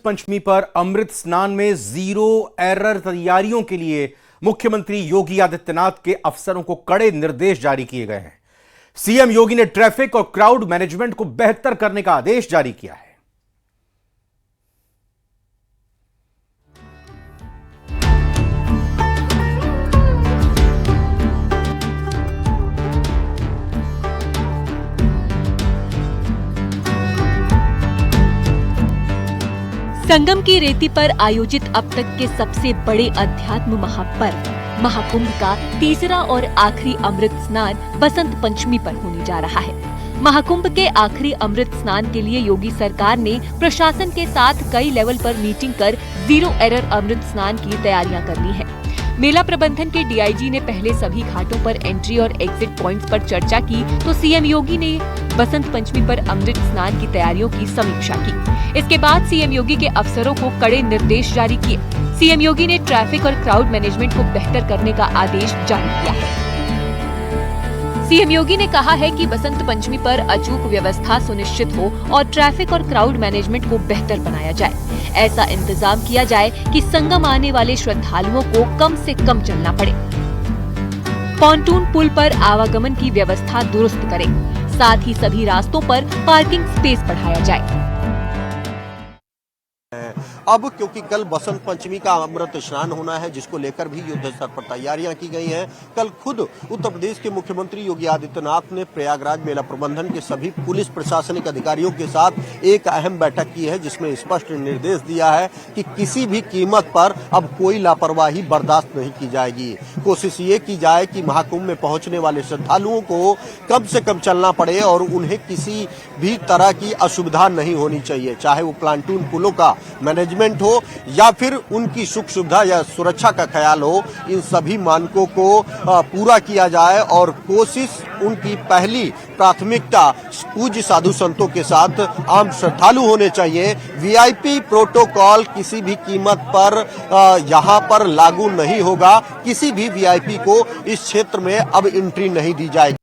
पंचमी पर अमृत स्नान में जीरो एरर तैयारियों के लिए मुख्यमंत्री योगी आदित्यनाथ के अफसरों को कड़े निर्देश जारी किए गए हैं। सीएम योगी ने ट्रैफिक और क्राउड मैनेजमेंट को बेहतर करने का आदेश जारी किया है। संगम की रेती पर आयोजित अब तक के सबसे बड़े अध्यात्म महापर्व महाकुंभ का तीसरा और आखिरी अमृत स्नान बसंत पंचमी पर होने जा रहा है। महाकुंभ के आखिरी अमृत स्नान के लिए योगी सरकार ने प्रशासन के साथ कई लेवल पर मीटिंग कर जीरो एरर अमृत स्नान की तैयारियां कर ली है। मेला प्रबंधन के डीआईजी ने पहले सभी घाटों पर एंट्री और एग्जिट पॉइंट्स पर चर्चा की तो सीएम योगी ने बसंत पंचमी पर अमृत स्नान की तैयारियों की समीक्षा की। इसके बाद सीएम योगी के अफसरों को कड़े निर्देश जारी किए। सीएम योगी ने ट्रैफिक और क्राउड मैनेजमेंट को बेहतर करने का आदेश जारी किया है। सीएम योगी ने कहा है कि बसंत पंचमी पर अचूक व्यवस्था सुनिश्चित हो और ट्रैफिक और क्राउड मैनेजमेंट को बेहतर बनाया जाए। ऐसा इंतजाम किया जाए कि संगम आने वाले श्रद्धालुओं को कम से कम चलना पड़े। पॉन्टून पुल पर आवागमन की व्यवस्था दुरुस्त करें। साथ ही सभी रास्तों पर पार्किंग स्पेस बढ़ाया जाए। अब क्योंकि कल बसंत पंचमी का अमृत स्नान होना है, जिसको लेकर भी युद्ध स्तर पर तैयारियां की गई हैं। कल खुद उत्तर प्रदेश के मुख्यमंत्री योगी आदित्यनाथ ने प्रयागराज मेला प्रबंधन के सभी पुलिस प्रशासनिक अधिकारियों के साथ एक अहम बैठक की है, जिसमें स्पष्ट निर्देश दिया है कि किसी भी कीमत पर अब कोई लापरवाही बर्दाश्त नहीं की जाएगी। कोशिश ये की जाए कि महाकुंभ में पहुंचने वाले श्रद्धालुओं को कम से कम चलना पड़े और उन्हें किसी भी तरह की असुविधा नहीं होनी चाहिए, चाहे वो प्लांटून पुलों का मैनेजमेंट हो या फिर उनकी सुख सुविधा या सुरक्षा का ख्याल हो। इन सभी मानकों को पूरा किया जाए और कोशिश उनकी पहली प्राथमिकता पूज्य साधु संतों के साथ आम श्रद्धालु होने चाहिए। वीआईपी प्रोटोकॉल किसी भी कीमत पर यहाँ पर लागू नहीं होगा। किसी भी वीआईपी को इस क्षेत्र में अब एंट्री नहीं दी जाएगी।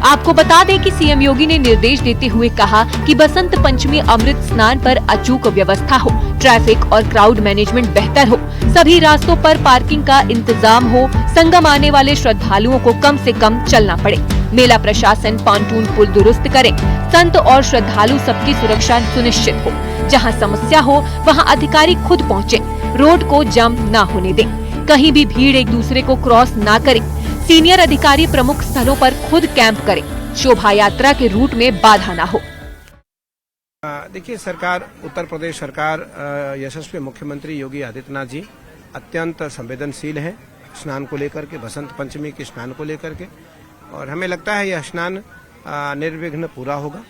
आपको बता दें कि सीएम योगी ने निर्देश देते हुए कहा कि बसंत पंचमी अमृत स्नान पर अचूक व्यवस्था हो, ट्रैफिक और क्राउड मैनेजमेंट बेहतर हो, सभी रास्तों पर पार्किंग का इंतजाम हो, संगम आने वाले श्रद्धालुओं को कम से कम चलना पड़े, मेला प्रशासन पॉन्टून पुल दुरुस्त करे, संत और श्रद्धालु सबकी सुरक्षा सुनिश्चित हो, जहाँ समस्या हो वहाँ अधिकारी खुद पहुँचे, रोड को जाम न होने दें, कहीं भी भीड़ एक दूसरे को क्रॉस न करे, सीनियर अधिकारी प्रमुख स्थलों पर खुद कैंप करें, शोभा यात्रा के रूट में बाधा ना हो। देखिए, सरकार उत्तर प्रदेश सरकार यशस्वी मुख्यमंत्री योगी आदित्यनाथ जी अत्यंत संवेदनशील हैं स्नान को लेकर के, बसंत पंचमी के स्नान को लेकर के, और हमें लगता है यह स्नान निर्विघ्न पूरा होगा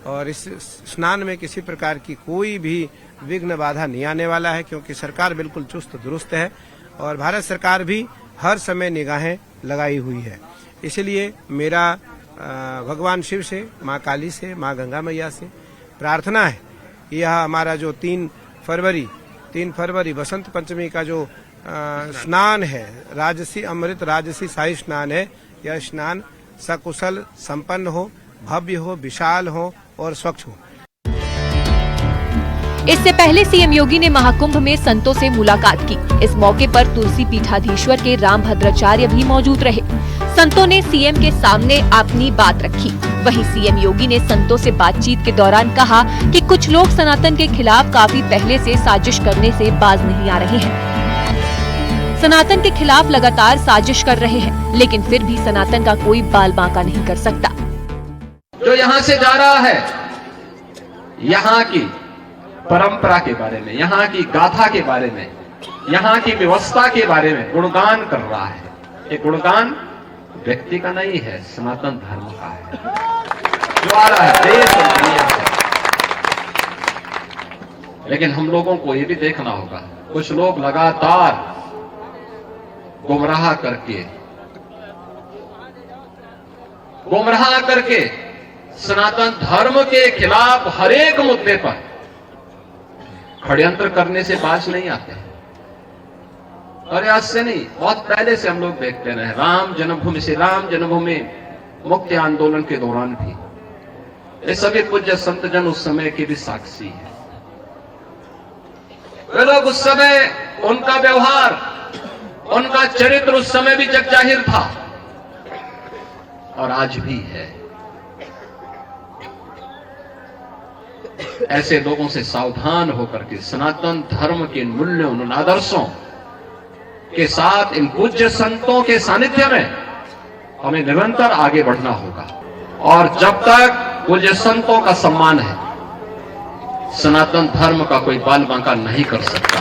और इस स्नान में किसी प्रकार की कोई भी विघ्न बाधा नहीं आने वाला है, क्योंकि सरकार बिल्कुल चुस्त दुरुस्त है और भारत सरकार भी हर समय निगाहें लगाई हुई है। इसलिए मेरा भगवान शिव से, माँ काली से, माँ गंगा मैया से प्रार्थना है कि यह हमारा जो 3 फरवरी बसंत पंचमी का जो स्नान है, राजसी अमृत राजसी शाही स्नान है, यह स्नान सकुशल संपन्न हो, भव्य हो, विशाल हो और स्वच्छ हो। इससे पहले सीएम योगी ने महाकुंभ में संतों से मुलाकात की। इस मौके पर तुलसी पीठाधीश्वर के रामभद्राचार्य भी मौजूद रहे। संतों ने सीएम के सामने अपनी बात रखी। वहीं सीएम योगी ने संतों से बातचीत के दौरान कहा कि कुछ लोग सनातन के खिलाफ काफी पहले से साजिश करने से बाज नहीं आ रहे हैं। सनातन के खिलाफ लगातार साजिश कर रहे हैं, लेकिन फिर भी सनातन का कोई बाल बांका नहीं कर सकता। जो यहाँ से जा रहा है, यहाँ की परंपरा के बारे में, यहाँ की गाथा के बारे में, यहाँ की व्यवस्था के बारे में गुणगान कर रहा है। ये गुणगान व्यक्ति का नहीं है, सनातन धर्म का है जो आ रहा है देश और दुनिया से। लेकिन हम लोगों को ये भी देखना होगा, कुछ लोग लगातार गुमराह करके सनातन धर्म के खिलाफ हर एक मुद्दे पर षड्यंत्र करने से बाज नहीं आते। और आज से नहीं, बहुत पहले से हम लोग देखते रहे। राम जन्मभूमि मुक्ति आंदोलन के दौरान भी ये सभी पूज्य संत जन उस समय के भी साक्षी हैं। वे लोग उस समय, उनका व्यवहार, उनका चरित्र उस समय भी जग जाहिर था और आज भी है। ऐसे लोगों से सावधान होकर के सनातन धर्म के मूल्यों, उन आदर्शों के साथ इन पूज्य संतों के सानिध्य में हमें निरंतर आगे बढ़ना होगा। और जब तक पूज्य संतों का सम्मान है, सनातन धर्म का कोई बाल बांका नहीं कर सकता।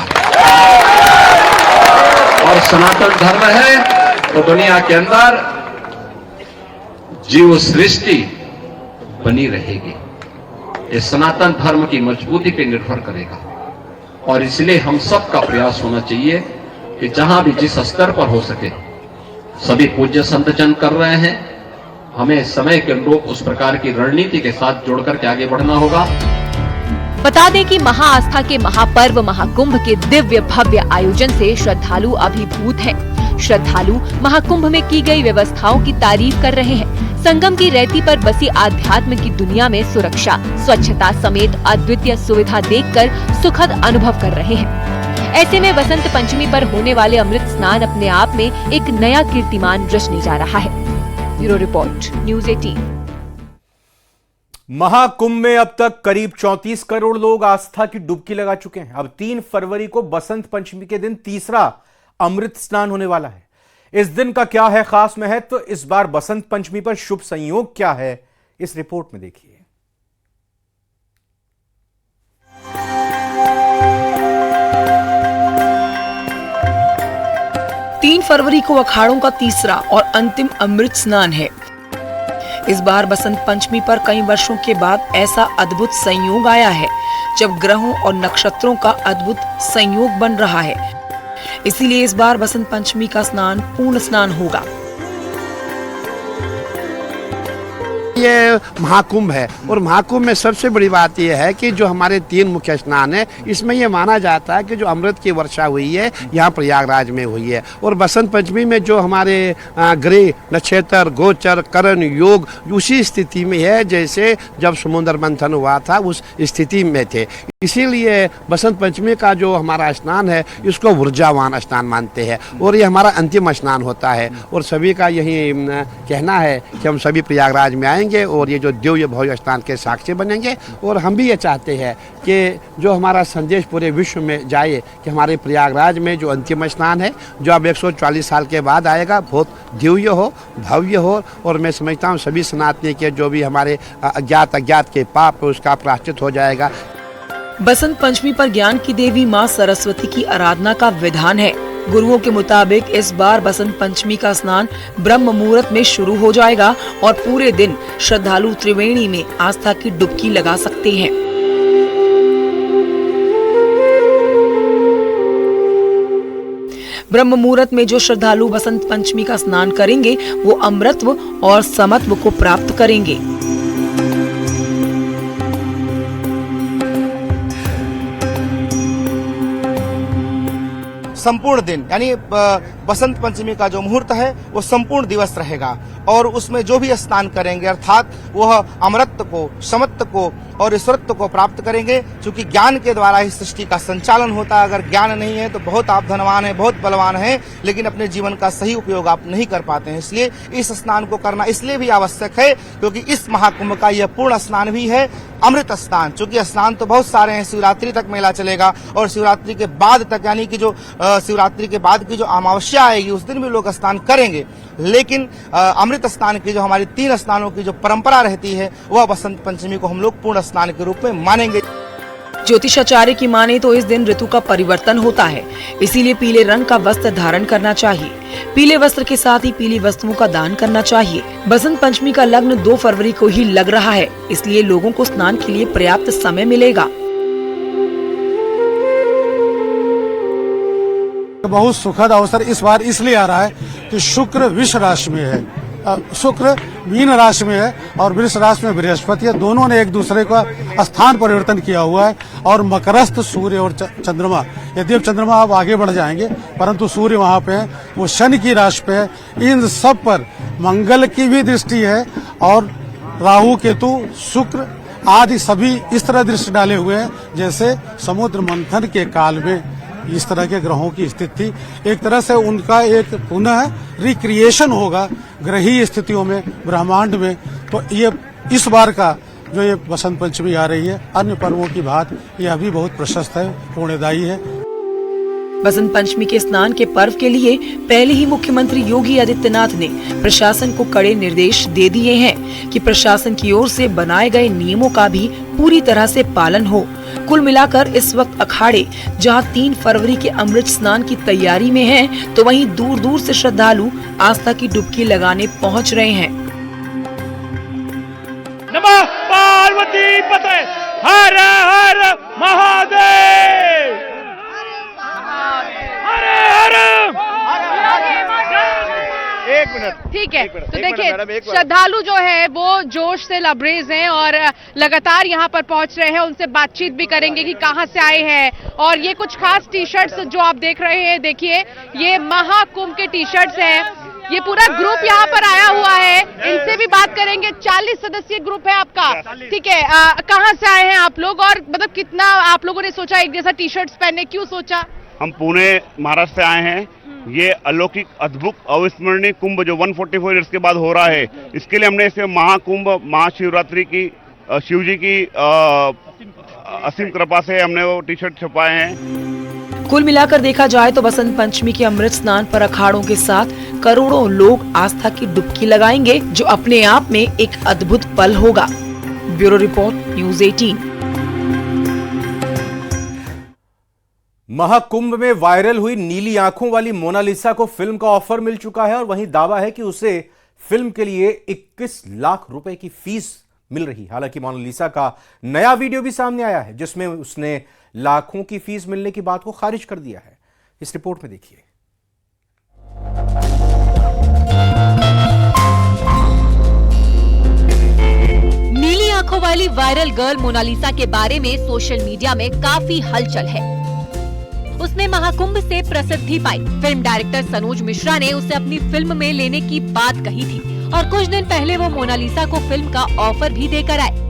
और सनातन धर्म है तो दुनिया के अंदर जीव सृष्टि बनी रहेगी। ये सनातन धर्म की मजबूती पे निर्भर करेगा और इसलिए हम सब का प्रयास होना चाहिए कि जहां भी जिस स्तर पर हो सके सभी पूज्य संत जन कर रहे हैं, हमें समय के अनुरूप उस प्रकार की रणनीति के साथ जोड़कर के आगे बढ़ना होगा। बता दें कि महाआस्था के महापर्व महाकुंभ के दिव्य भव्य आयोजन से श्रद्धालु अभिभूत हैं। श्रद्धालु महाकुंभ में की गई व्यवस्थाओं की तारीफ कर रहे हैं। संगम की रेती पर बसी आध्यात्म की दुनिया में सुरक्षा, स्वच्छता समेत अद्वितीय सुविधा देखकर सुखद अनुभव कर रहे हैं। ऐसे में बसंत पंचमी पर होने वाले अमृत स्नान अपने आप में एक नया कीर्तिमान रचने जा रहा है। Bureau report, news 18। महाकुंभ में अब तक करीब 34 करोड़ लोग आस्था की डुबकी लगा चुके हैं। अब 3 फरवरी को बसंत पंचमी के दिन तीसरा अमृत स्नान होने वाला है। इस दिन का क्या है खास महत्व, इस बार बसंत पंचमी पर शुभ संयोग क्या है, इस रिपोर्ट में देखिए। 3 फरवरी को अखाड़ों का तीसरा और अंतिम अमृत स्नान है। इस बार बसंत पंचमी पर कई वर्षों के बाद ऐसा अद्भुत संयोग आया है जब ग्रहों और नक्षत्रों का अद्भुत संयोग बन रहा है। इसीलिए इस बार बसंत पंचमी का स्नान पूर्ण स्नान होगा। ये महाकुंभ है और महाकुंभ में सबसे बड़ी बात यह है कि जो हमारे 3 मुख्य स्नान है, इसमें यह माना जाता है कि जो अमृत की वर्षा हुई है यहाँ प्रयागराज में हुई है। और बसंत पंचमी में जो हमारे ग्रह नक्षत्र गोचर करण योग उसी स्थिति में है जैसे जब समुद्र मंथन हुआ था उस स्थिति में थे। इसीलिए बसंत पंचमी का जो हमारा स्नान है इसको ऊर्जावान स्नान मानते हैं और ये हमारा अंतिम स्नान होता है। और सभी का यही कहना है कि हम सभी प्रयागराज में आएंगे और ये जो दिव्य भव्य स्नान के साक्षी बनेंगे। और हम भी ये चाहते हैं कि जो हमारा संदेश पूरे विश्व में जाए कि हमारे प्रयागराज में जो अंतिम स्नान है जो अब 140 साल के बाद आएगा, बहुत दिव्य हो, भव्य हो। और मैं समझता हूँ सभी सनातनी के जो भी हमारे अज्ञात के पाप उसका प्रायश्चित हो जाएगा। बसंत पंचमी पर ज्ञान की देवी माँ सरस्वती की आराधना का विधान है। गुरुओं के मुताबिक इस बार बसंत पंचमी का स्नान ब्रह्म मुहूर्त में शुरू हो जाएगा और पूरे दिन श्रद्धालु त्रिवेणी में आस्था की डुबकी लगा सकते हैं। ब्रह्म मुहूर्त में जो श्रद्धालु बसंत पंचमी का स्नान करेंगे वो अमृतत्व और समत्व को प्राप्त करेंगे। संपूर्ण दिन यानी बसंत पंचमी का जो मुहूर्त है वो संपूर्ण दिवस रहेगा और उसमें जो भी स्नान करेंगे अर्थात वह अमरत्व को, समत्व को और ईश्वरत्व को प्राप्त करेंगे। क्योंकि ज्ञान के द्वारा ही सृष्टि का संचालन होता है। अगर ज्ञान नहीं है तो बहुत आप धनवान हैं, बहुत बलवान हैं, लेकिन अपने जीवन का सही उपयोग आप नहीं कर पाते हैं। इसलिए इस स्नान को करना इसलिए भी आवश्यक है क्योंकि इस महाकुंभ का यह पूर्ण स्नान भी है अमृत स्नान। चूंकि स्नान तो बहुत सारे हैं, शिवरात्रि तक मेला चलेगा और शिवरात्रि के बाद तक यानी कि जो शिवरात्रि के बाद की जो अमावस्या आएगी उस दिन भी लोग स्नान करेंगे। लेकिन अमृत स्नान की जो हमारी 3 स्नानों की जो परंपरा रहती है वह बसंत पंचमी को हम लोग पूर्ण स्नान के रूप में मानेंगे। ज्योतिषाचार्य की माने तो इस दिन ऋतु का परिवर्तन होता है, इसीलिए पीले रंग का वस्त्र धारण करना चाहिए। पीले वस्त्र के साथ ही पीली वस्तुओं का दान करना चाहिए। बसंत पंचमी का लग्न 2 फरवरी को ही लग रहा है, इसलिए लोगों को स्नान के लिए पर्याप्त समय मिलेगा। बहुत सुखद अवसर इस बार इसलिए आ रहा है कि शुक्र वृष राशि में है, शुक्र मीन राशि में है और वृष राशि में बृहस्पति है। दोनों ने एक दूसरे का स्थान परिवर्तन किया हुआ है और मकरस्थ सूर्य और चंद्रमा, यद्यप चंद्रमा अब आगे बढ़ जाएंगे परंतु सूर्य वहां पे है, वो शनि की राशि पे है। इन सब पर मंगल की भी दृष्टि है और राहु केतु शुक्र आदि सभी इस तरह दृश्य डाले हुए हैं जैसे समुद्र मंथन के काल में इस तरह के ग्रहों की स्थिति थी। एक तरह से उनका एक पुनः रिक्रिएशन होगा ग्रहीय स्थितियों में, ब्रह्मांड में। तो ये इस बार का जो ये बसंत पंचमी आ रही है, अन्य पर्वों की बात यह भी बहुत प्रशस्त है, पुण्यदायी है। बसंत पंचमी के स्नान के पर्व के लिए पहले ही मुख्यमंत्री योगी आदित्यनाथ ने प्रशासन को कड़े निर्देश दे दिए हैं कि प्रशासन की ओर से बनाए गए नियमों का भी पूरी तरह से पालन हो। कुल मिलाकर इस वक्त अखाड़े जहां 3 फरवरी के अमृत स्नान की तैयारी में हैं, तो वहीं दूर दूर से श्रद्धालु आस्था की डुबकी लगाने पहुंच रहे हैं। नमः पार्वती पते हर हर महादेव, हर हर। एक मिनट, ठीक है। तो देखिए, श्रद्धालु जो है वो जोश से लबरेज हैं और लगातार यहाँ पर पहुंच रहे हैं। उनसे बातचीत भी करेंगे कि कहाँ से आए हैं। और ये कुछ खास टी शर्ट्स जो आप देख रहे हैं, देखिए ये महाकुंभ के टी शर्ट्स हैं। ये पूरा ग्रुप यहाँ पर आया हुआ है, इनसे भी बात करेंगे। 40 सदस्यीय ग्रुप है आपका, ठीक है। कहाँ से आए हैं आप लोग और मतलब कितना आप लोगों ने सोचा एक जैसा टी शर्ट्स पहनने, क्यों सोचा? हम पुणे महाराष्ट्र से आए हैं। ये अलौकिक अद्भुत अविस्मरणीय कुंभ जो 144 ईयर्स के बाद हो रहा है, इसके लिए हमने इसे महाकुंभ महाशिवरात्रि की शिव जी की असीम कृपा से हमने वो टी शर्ट छपाए हैं। कुल मिलाकर देखा जाए तो बसंत पंचमी के अमृत स्नान पर अखाड़ों के साथ करोड़ों लोग आस्था की डुबकी लगाएंगे, जो अपने आप में एक अद्भुत पल होगा। Bureau report, news 18। महाकुंभ में वायरल हुई नीली आंखों वाली मोनालिसा को फिल्म का ऑफर मिल चुका है और वहीं दावा है कि उसे फिल्म के लिए 21 लाख रुपए की फीस मिल रही। हालांकि मोनालिसा का नया वीडियो भी सामने आया है जिसमें उसने लाखों की फीस मिलने की बात को खारिज कर दिया है। इस रिपोर्ट में देखिए। नीली आंखों वाली वायरल गर्ल मोनालिसा के बारे में सोशल मीडिया में काफी हलचल है। उसने महाकुंभ से प्रसिद्धि पाई। फिल्म डायरेक्टर सनोज मिश्रा ने उसे अपनी फिल्म में लेने की बात कही थी और कुछ दिन पहले वो मोनालिसा को फिल्म का ऑफर भी देकर आए।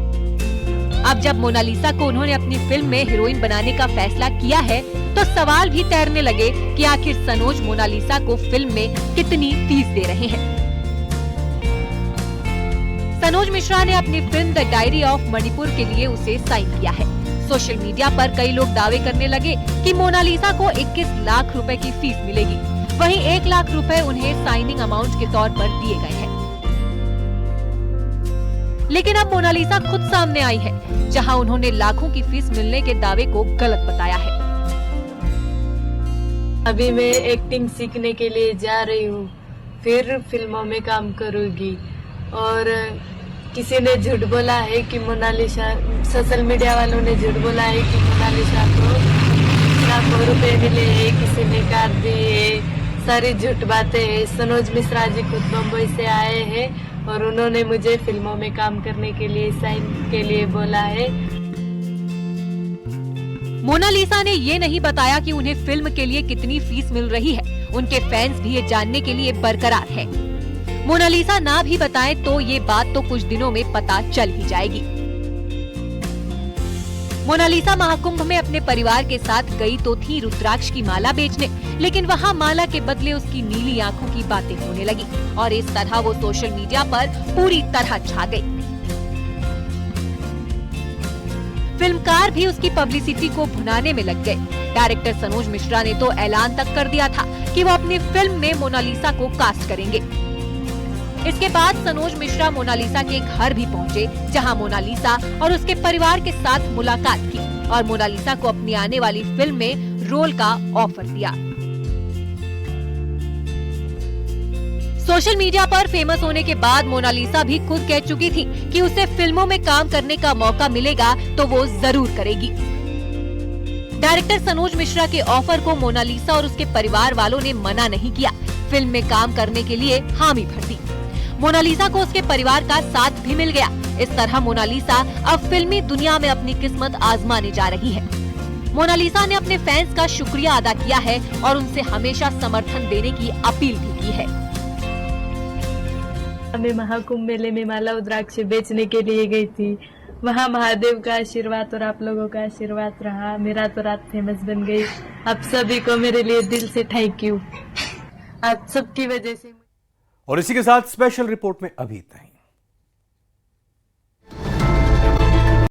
अब जब मोनालिसा को उन्होंने अपनी फिल्म में हीरोइन बनाने का फैसला किया है, तो सवाल भी तैरने लगे कि आखिर सनोज मोनालिसा को फिल्म में कितनी फीस दे रहे हैं। सनोज मिश्रा ने अपनी film the diary of Manipur के लिए उसे साइन किया है। सोशल मीडिया पर कई लोग दावे करने लगे कि मोनालिसा को 21 लाख रुपए की फीस मिलेगी। वहीं 1 लाख रुपए उन्हें साइनिंग अमाउंट के तौर पर दिए गए हैं। लेकिन अब मोनालिसा खुद सामने आई है, जहां उन्होंने लाखों की फीस मिलने के दावे को गलत बताया है। अभी मैं एक्टिंग सीखने के लिए जा रही हूँ, फिर फिल्मों में काम करूँगी। और किसी ने झूठ बोला है कि मोनालिसा, सोशल मीडिया वालों ने झूठ बोला है कि मोनालिसा को लाखों रुपए मिले हैं, किसी ने कार दी है। सारी झूठ बातें हैं। सनोज मिश्रा जी खुद मुंबई से आए हैं और उन्होंने मुझे फिल्मों में काम करने के लिए साइन के लिए बोला है। मोनालिसा ने ये नहीं बताया कि उन्हें फिल्म के लिए कितनी फीस मिल रही है। उनके फैंस भी ये जानने के लिए बरकरार हैं। मोनालिसा ना भी बताए तो ये बात तो कुछ दिनों में पता चल ही जाएगी। मोनालिसा महाकुंभ में अपने परिवार के साथ गई तो थी रुद्राक्ष की माला बेचने, लेकिन वहाँ माला के बदले उसकी नीली आंखों की बातें होने लगी और इस तरह वो सोशल मीडिया पर पूरी तरह छा गई। फिल्मकार भी उसकी पब्लिसिटी को भुनाने में लग गए। डायरेक्टर सनोज मिश्रा ने तो ऐलान तक कर दिया था कि वो अपनी फिल्म में मोनालिसा को कास्ट करेंगे। इसके बाद सनोज मिश्रा मोनालिसा के घर भी पहुंचे, जहां मोनालिसा और उसके परिवार के साथ मुलाकात की और मोनालिसा को अपनी आने वाली फिल्म में रोल का ऑफर दिया। सोशल मीडिया पर फेमस होने के बाद मोनालिसा भी खुद कह चुकी थी कि उसे फिल्मों में काम करने का मौका मिलेगा तो वो जरूर करेगी। डायरेक्टर सनोज मिश्रा के ऑफर को मोनालिसा और उसके परिवार वालों ने मना नहीं किया। फिल्म में काम करने के लिए हामी भर दी। मोनालिसा को उसके परिवार का साथ भी मिल गया। इस तरह मोनालिसा अब फिल्मी दुनिया में अपनी किस्मत आजमाने जा रही है। मोनालिसा ने अपने फैंस का शुक्रिया अदा किया है और उनसे हमेशा समर्थन देने की अपील भी की है। मैं महाकुंभ मेले में माला रुद्राक्ष बेचने के लिए गई थी। वहाँ महादेव का आशीर्वाद और आप लोगों का आशीर्वाद रहा, मेरा तो रात फेमस बन गई। आप सभी को मेरे लिए दिल से थैंक यू, आप सबकी वजह से। और इसी के साथ स्पेशल रिपोर्ट में अभी इतना ही।